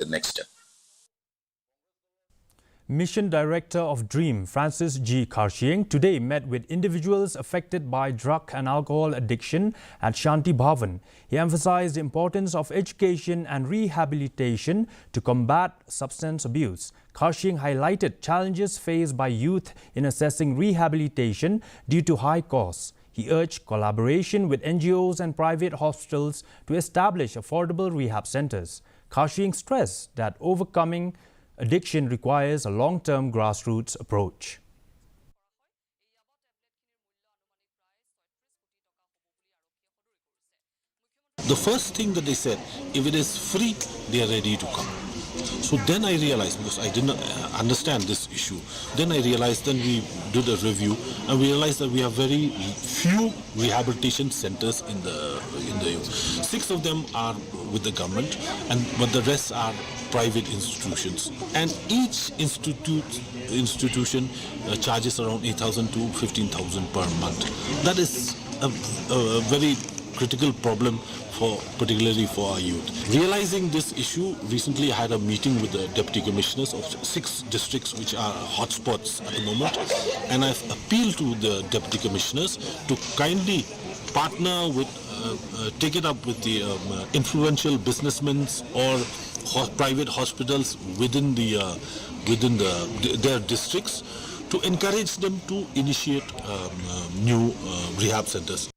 the next step. Mission Director of DREAM, Francis G. Kharshiing, today met with individuals affected by drug and alcohol addiction at Shanti Bhavan. He emphasized the importance of education and rehabilitation to combat substance abuse. Kharshiing highlighted challenges faced by youth in assessing rehabilitation due to high costs. He urged collaboration with NGOs and private hospitals to establish affordable rehab centers. Kharshiing stressed that overcoming addiction requires a long-term grassroots approach. The first thing that they said, if it is free, they are ready to come. So then I realized, because I didn't understand this issue, then I realized, then we did a review and we realized that we have very few rehabilitation centers in the youth. 6 of them are with the government, but the rest are private institutions. And each institution charges around 8,000 to 15,000 per month. That is a very critical problem particularly for our youth. Realizing this issue, recently I had a meeting with the deputy commissioners of 6 districts which are hotspots at the moment, and I've appealed to the deputy commissioners to kindly partner with, take it up with the influential businessmen or private hospitals within their districts to encourage them to initiate new rehab centers.